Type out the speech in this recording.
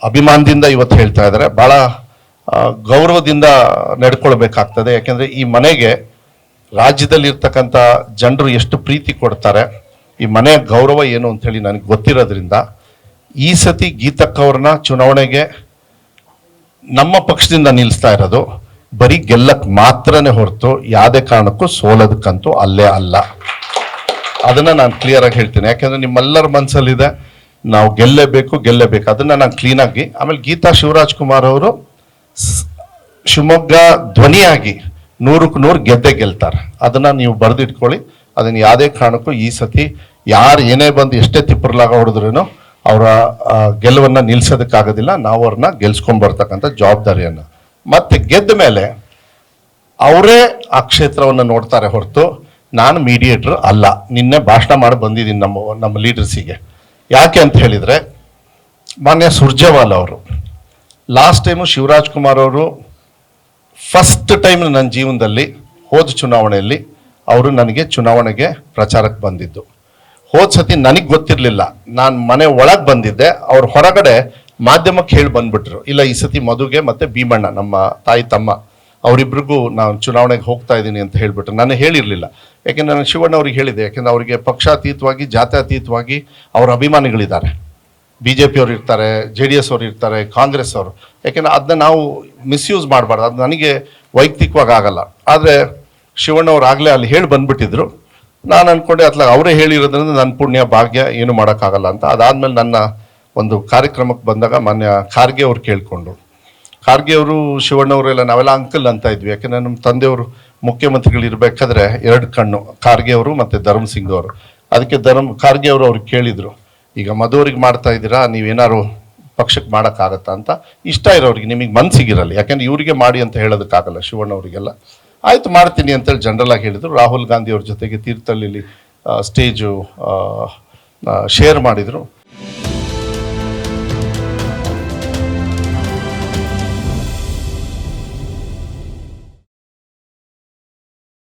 ಅಭಿಮಾನದಿಂದ ಇವತ್ತು ಹೇಳ್ತಾ ಇದ್ದಾರೆ. ಭಾಳ ಗೌರವದಿಂದ ನಡ್ಕೊಳ್ಬೇಕಾಗ್ತದೆ. ಯಾಕೆಂದರೆ ಈ ಮನೆಗೆ ರಾಜ್ಯದಲ್ಲಿರ್ತಕ್ಕಂಥ ಜನರು ಎಷ್ಟು ಪ್ರೀತಿ ಕೊಡ್ತಾರೆ, ಈ ಮನೆಯ ಗೌರವ ಏನು ಅಂಥೇಳಿ ನನಗೆ ಗೊತ್ತಿರೋದ್ರಿಂದ ಈ ಸತಿ ಗೀತಕ್ಕವ್ರನ್ನ ಚುನಾವಣೆಗೆ ನಮ್ಮ ಪಕ್ಷದಿಂದ ನಿಲ್ಲಿಸ್ತಾ ಇರೋದು ಬರೀ ಗೆಲ್ಲಕ್ಕೆ ಮಾತ್ರನೇ ಹೊರತು ಯಾವುದೇ ಕಾರಣಕ್ಕೂ ಸೋಲೋದಕ್ಕಂತೂ ಅಲ್ಲೇ ಅಲ್ಲ. ಅದನ್ನು ನಾನು ಕ್ಲಿಯರಾಗಿ ಹೇಳ್ತೀನಿ. ಯಾಕೆಂದರೆ ನಿಮ್ಮೆಲ್ಲರ ಮನಸ್ಸಲ್ಲಿದೆ ನಾವು ಗೆಲ್ಲೇಬೇಕು. ಅದನ್ನು ನಾನು ಕ್ಲೀನಾಗಿ. ಆಮೇಲೆ ಗೀತಾ ಶಿವರಾಜ್ ಕುಮಾರ್ ಅವರು ಶಿವಮೊಗ್ಗ ಧ್ವನಿಯಾಗಿ 100ಕ್ಕೆ 100 ಗೆಲ್ತಾರೆ. ಅದನ್ನು ನೀವು ಬರೆದಿಟ್ಕೊಳ್ಳಿ. ಅದನ್ನು ಯಾವುದೇ ಕಾರಣಕ್ಕೂ ಈ ಸತಿ ಯಾರು ಏನೇ ಬಂದು ಎಷ್ಟೇ ತಿಪ್ಪರ್ಲಾಗ ಹೊಡೆದ್ರೂ ಅವರ ಗೆಲುವನ್ನು ನಿಲ್ಲಿಸೋದಕ್ಕಾಗೋದಿಲ್ಲ. ನಾವು ಅವ್ರನ್ನ ಗೆಲ್ಸ್ಕೊಂಡ್ಬರ್ತಕ್ಕಂಥ ಜವಾಬ್ದಾರಿಯನ್ನು. ಮತ್ತೆ ಗೆದ್ದ ಮೇಲೆ ಅವರೇ ಆ ಕ್ಷೇತ್ರವನ್ನು ನೋಡ್ತಾರೆ ಹೊರತು ನಾನು ಮೀಡಿಯೇಟ್ರ್ ಅಲ್ಲ. ನಿನ್ನೆ ಭಾಷಣ ಮಾಡಿ ಬಂದಿದ್ದೀನಿ ನಮ್ಮ ಲೀಡರ್ಸಿಗೆ. ಯಾಕೆ ಅಂತ ಹೇಳಿದರೆ, ಮಾನ್ಯ ಸುರ್ಜೇವಾಲ ಅವರು ಲಾಸ್ಟ್ ಟೈಮು ಶಿವರಾಜ್ ಕುಮಾರ್ ಅವರು ಫಸ್ಟ್ ಟೈಮ್ ನನ್ನ ಜೀವನದಲ್ಲಿ ಹೋದ ಚುನಾವಣೆಯಲ್ಲಿ ಅವರು ನನಗೆ ಚುನಾವಣೆಗೆ ಪ್ರಚಾರಕ್ಕೆ ಬಂದಿದ್ದು. ಹೋದ ಸತಿ ನನಗೆ ಗೊತ್ತಿರಲಿಲ್ಲ. ನಾನು ಮನೆ ಒಳಗೆ ಬಂದಿದ್ದೆ, ಅವ್ರ ಹೊರಗಡೆ ಮಾಧ್ಯಮಕ್ಕೆ ಹೇಳಿ ಬಂದ್ಬಿಟ್ರು, ಇಲ್ಲ ಈ ಸತಿ ಮಧುಗೆ ಮತ್ತು ಭೀಮಣ್ಣ ನಮ್ಮ ತಾಯಿ ತಮ್ಮ ಅವರಿಬ್ರಿಗೂ ನಾನು ಚುನಾವಣೆಗೆ ಹೋಗ್ತಾ ಇದ್ದೀನಿ ಅಂತ ಹೇಳಿಬಿಟ್ರು. ನಾನು ಹೇಳಿರಲಿಲ್ಲ. ಯಾಕೆಂದರೆ ನಾನು ಶಿವಣ್ಣ ಅವ್ರಿಗೆ ಹೇಳಿದೆ. ಯಾಕೆಂದರೆ ಅವರಿಗೆ ಪಕ್ಷಾತೀತವಾಗಿ ಜಾತ್ಯತೀತವಾಗಿ ಅವರ ಅಭಿಮಾನಿಗಳಿದ್ದಾರೆ. BJP ಅವ್ರು ಇರ್ತಾರೆ, JDS ಅವ್ರು ಇರ್ತಾರೆ, ಕಾಂಗ್ರೆಸ್ ಅವರು. ಯಾಕೆಂದರೆ ಅದನ್ನ ನಾವು ಮಿಸ್ಯೂಸ್ ಮಾಡಬಾರ್ದು. ಅದು ನನಗೆ ವೈಯಕ್ತಿಕವಾಗಿ ಆಗಲ್ಲ. ಆದರೆ ಶಿವಣ್ಣವ್ರು ಆಗಲೇ ಅಲ್ಲಿ ಹೇಳಿ ಬಂದ್ಬಿಟ್ಟಿದ್ರು. ನಾನು ಅಂದ್ಕೊಂಡೆ ಅತ್ಲಾಗ ಅವರೇ ಹೇಳಿರೋದ್ರಿಂದ ನನ್ನ ಪುಣ್ಯ ಭಾಗ್ಯ ಏನು ಮಾಡೋಕ್ಕಾಗಲ್ಲ ಅಂತ. ಅದಾದಮೇಲೆ ನನ್ನ ಒಂದು ಕಾರ್ಯಕ್ರಮಕ್ಕೆ ಬಂದಾಗ ಮಾನ್ಯ ಖಾರ್ಗೆ ಅವ್ರು ಕೇಳಿಕೊಂಡ್ರು. ಖಾರ್ಗೆ ಅವರು ಶಿವಣ್ಣವರೆಲ್ಲ ನಾವೆಲ್ಲ ಅಂಕಲ್ ಅಂತ ಇದ್ವಿ. ಯಾಕೆಂದರೆ ನಮ್ಮ ತಂದೆಯವರು ಮುಖ್ಯಮಂತ್ರಿಗಳು ಇರಬೇಕಾದ್ರೆ 2 ಕಣ್ಣು, ಖಾರ್ಗೆ ಅವರು ಮತ್ತು ಧರ್ಮಸಿಂಗ್ ಅವರು. ಅದಕ್ಕೆ ಖಾರ್ಗೆ ಅವರು ಅವ್ರಿಗೆ ಕೇಳಿದರು, ಈಗ ಮಧುವರಿಗೆ ಮಾಡ್ತಾ ಇದ್ದೀರಾ, ನೀವೇನಾದ್ರು ಪಕ್ಷಕ್ಕೆ ಮಾಡೋಕ್ಕಾಗತ್ತಾ ಅಂತ. ಇಷ್ಟ ಇರೋರಿಗೆ, ನಿಮಗೆ ಮನಸ್ಸಿಗಿರಲ್ಲ. ಯಾಕೆಂದರೆ ಇವರಿಗೆ ಮಾಡಿ ಅಂತ ಹೇಳೋದಕ್ಕಾಗಲ್ಲ ಶಿವಣ್ಣವರಿಗೆಲ್ಲ. ಆಯಿತು ಮಾಡ್ತೀನಿ ಅಂತೇಳಿ ಜನರಲಾಗಿ ಹೇಳಿದರು. ರಾಹುಲ್ ಗಾಂಧಿ ಅವ್ರ ಜೊತೆಗೆ ತೀರ್ಥಹಳ್ಳಿಲಿ ಸ್ಟೇಜು ಶೇರ್ ಮಾಡಿದರು.